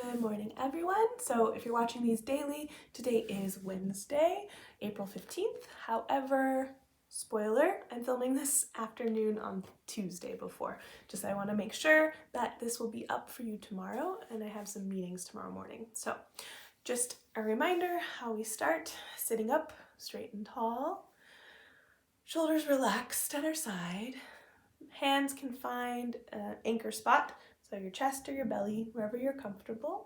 Good morning, everyone. So if you're watching these daily, today is Wednesday, April 15th. However, spoiler, I'm filming this afternoon on Tuesday before. I want to make sure that this will be up for you tomorrow, and I have some meetings tomorrow morning. So just a reminder how we start: sitting up straight and tall, shoulders relaxed at our side. Hands can find an anchor spot, so your chest or your belly, wherever you're comfortable.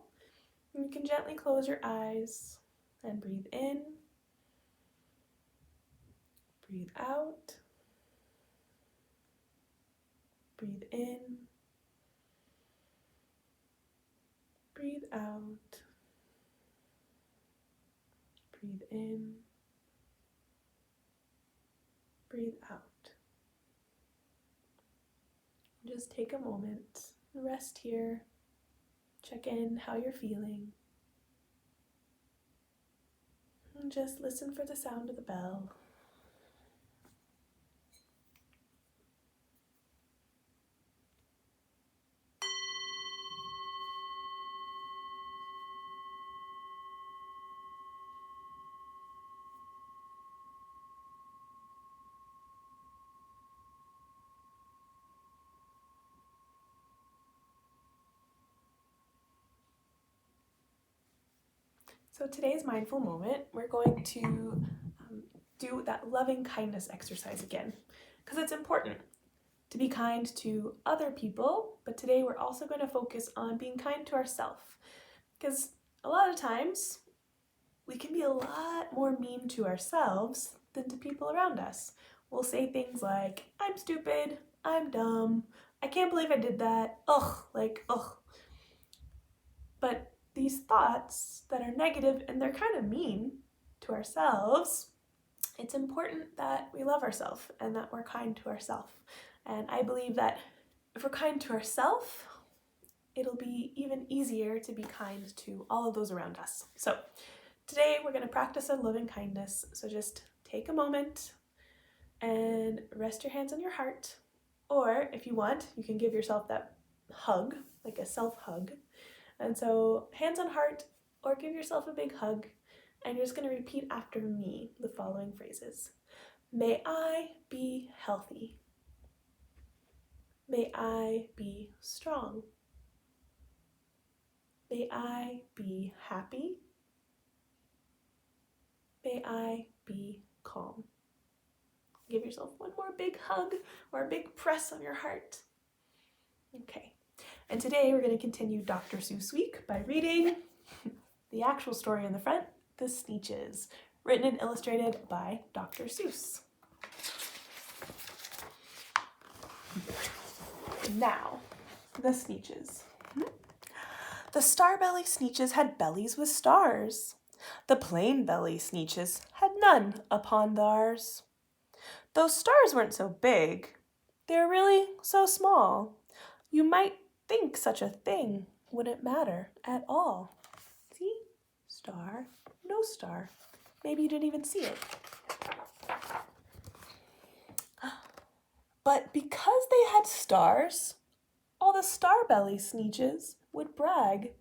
And you can gently close your eyes and breathe in, breathe out, breathe in, breathe out, breathe in, breathe out. Just take a moment, rest here, check in how you're feeling, and just listen for the sound of the bell. So today's mindful moment, we're going to do that loving kindness exercise again, because it's important to be kind to other people, but today we're also going to focus on being kind to ourselves, because a lot of times we can be a lot more mean to ourselves than to people around us. We'll say things like, I'm stupid, I'm dumb, I can't believe I did that, ugh. But these thoughts that are negative and they're kind of mean to ourselves, it's important that we love ourselves and that we're kind to ourselves. And I believe that if we're kind to ourselves, it'll be even easier to be kind to all of those around us. So today we're going to practice a loving kindness. So just take a moment and rest your hands on your heart. Or if you want, you can give yourself that hug, like a self-hug. And so hands on heart, or give yourself a big hug. And you're just going to repeat after me the following phrases. May I be healthy. May I be strong. May I be happy. May I be calm. Give yourself one more big hug or a big press on your heart. Okay. And today we're going to continue Dr. Seuss Week by reading the actual story in the front, The Sneetches, written and illustrated by Dr. Seuss. Now, The Sneetches. The starbelly Sneetches had bellies with stars. The plain belly Sneetches had none upon theirs. Those stars weren't so big. They're really so small. You might think such a thing wouldn't matter at all. See? Star, no star. Maybe you didn't even see it. But because they had stars, all the starbelly Sneetches would brag.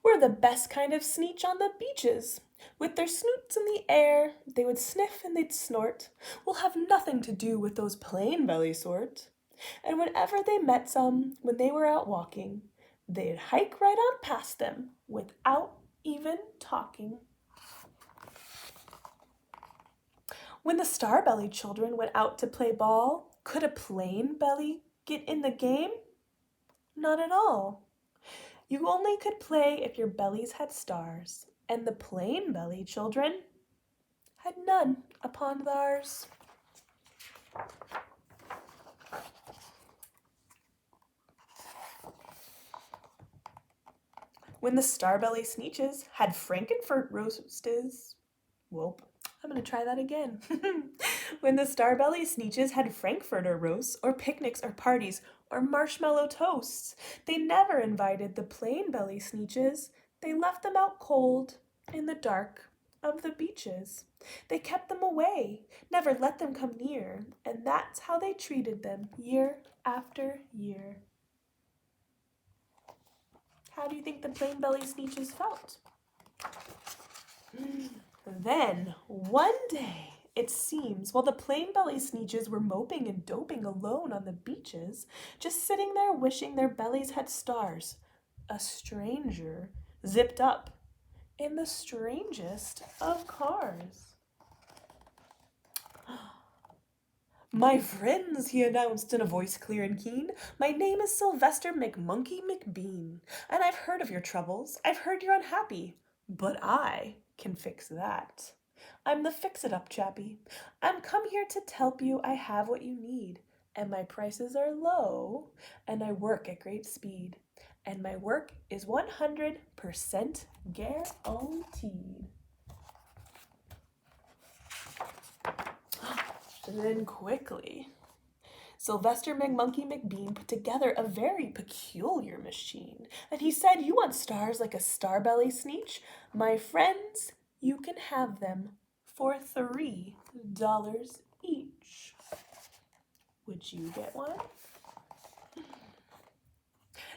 We're the best kind of Sneetch on the beaches. With their snoots in the air, they would sniff and they'd snort. We'll have nothing to do with those plain belly sort. And whenever they met some, when they were out walking, they'd hike right on past them without even talking. When the starbelly children went out to play ball, could a plain belly get in the game? Not at all. You only could play if your bellies had stars, and the plain belly children had none upon theirs. When the starbelly Sneetches had Frankenfurt roastes, I'm going to try that again. When the starbelly Sneetches had Frankfurter roasts, or picnics, or parties, or marshmallow toasts, they never invited the plain belly Sneetches. They left them out cold in the dark of the beaches. They kept them away, never let them come near, and that's how they treated them year after year. How do you think the plain belly Sneetches felt? Then, one day, it seems, while the plain belly Sneetches were moping and doping alone on the beaches, just sitting there wishing their bellies had stars, a stranger zipped up in the strangest of cars. "My friends," he announced in a voice clear and keen, "my name is Sylvester McMonkey McBean, and I've heard of your troubles. I've heard you're unhappy, but I can fix that. I'm the fix-it-up chappie. I'm come here to help you. I have what you need, and my prices are low, and I work at great speed, and my work is 100% guaranteed." Then quickly, Sylvester McMonkey McBean put together a very peculiar machine. And he said, "You want stars like a starbelly Sneetch? My friends, you can have them for $3 each. Would you get one?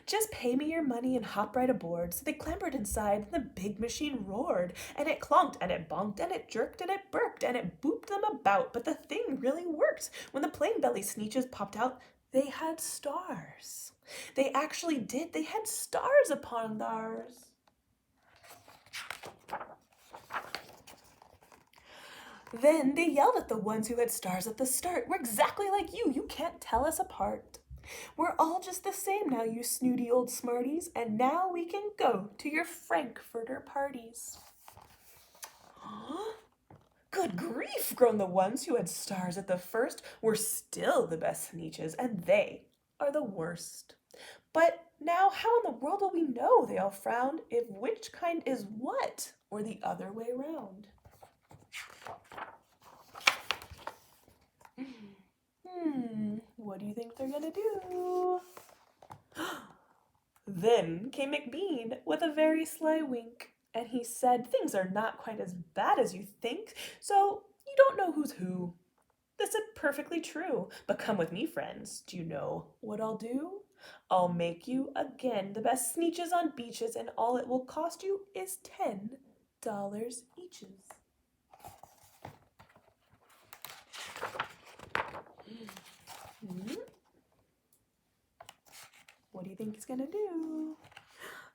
Just pay me your money and hop right aboard." So they clambered inside, and the big machine roared, and it clonked, and it bonked, and it jerked, and it burped, and it booped them about. But the thing really worked. When the plain belly Sneetches popped out, they had stars. They actually did. They had stars upon theirs. Then they yelled at the ones who had stars at the start. "We're exactly like you. You can't tell us apart. We're all just the same now, you snooty old smarties, and now we can go to your Frankfurter parties." "Good grief," groaned the ones who had stars at the first. "We're still the best Sneetches, and they are the worst. But now how in the world will we know," they all frowned, "if which kind is what, or the other way round?" What do you think they're gonna do? Then came McBean with a very sly wink, and he said, "Things are not quite as bad as you think, so you don't know who's who. This is perfectly true, but come with me, friends. Do you know what I'll do? I'll make you again the best Sneetches on beaches, and all it will cost you is $10 each." What do you think he's gonna do?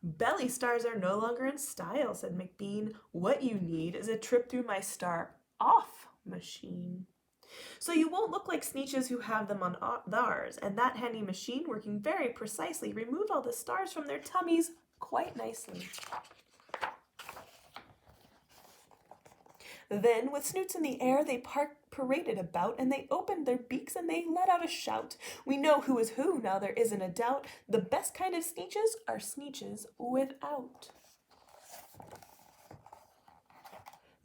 "Belly stars are no longer in style," said McBean. "What you need is a trip through my star off machine. So you won't look like Sneetches who have them on theirs, and that handy machine, working very precisely, removed all the stars from their tummies quite nicely." Then, with snoots in the air, they paraded about, and they opened their beaks, and they let out a shout. "We know who is who, now there isn't a doubt. The best kind of Sneetches are Sneetches without."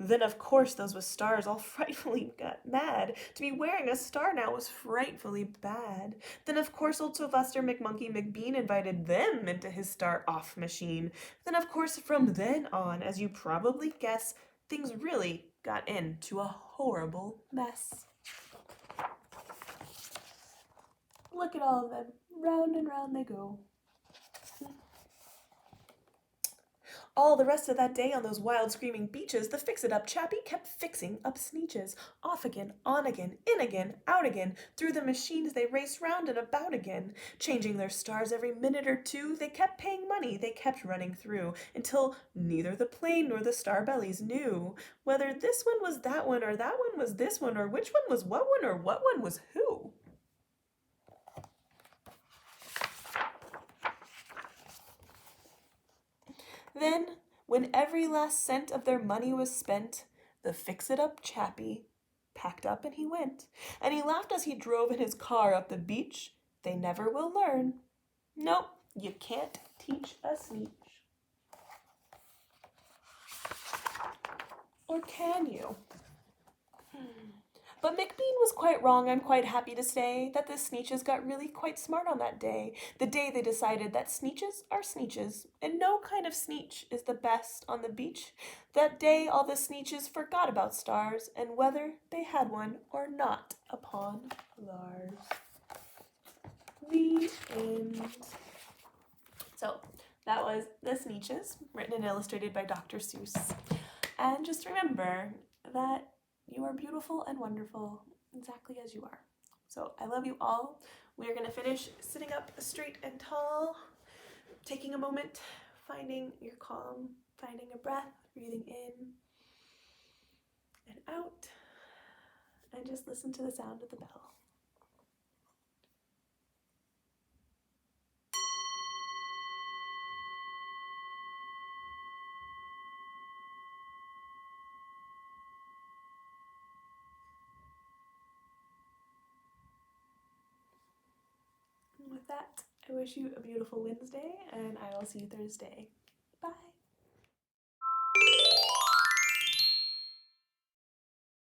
Then, of course, those with stars all frightfully got mad. To be wearing a star now was frightfully bad. Then, of course, old Sylvester McMonkey McBean invited them into his star-off machine. Then, of course, from then on, as you probably guess, things really got into a horrible mess. Look at all of them. Round and round they go. All the rest of that day on those wild screaming beaches, the fix-it-up chappie kept fixing up Sneetches. Off again, on again, in again, out again. Through the machines they raced round and about again. Changing their stars every minute or two, they kept paying money, they kept running through, until neither the plain nor the starbellies knew whether this one was that one, or that one was this one, or which one was what one, or what one was who. Then, when every last cent of their money was spent, the fix-it-up chappie packed up and he went. And he laughed as he drove in his car up the beach. They never will learn. Nope, you can't teach a Sneetch. Or can you? But McBean was quite wrong, I'm quite happy to say, that the Sneetches got really quite smart on that day. The day they decided that Sneetches are Sneetches, and no kind of Sneetch is the best on the beach. That day all the Sneetches forgot about stars, and whether they had one or not upon theirs. The end. So, That was The Sneetches, written and illustrated by Dr. Seuss. And just remember that you are beautiful and wonderful exactly as you are. So I love you all. We are going to finish sitting up straight and tall, taking a moment, finding your calm, finding a breath, breathing in and out, and just listen to the sound of the bell. And with that, I wish you a beautiful Wednesday, and I will see you Thursday.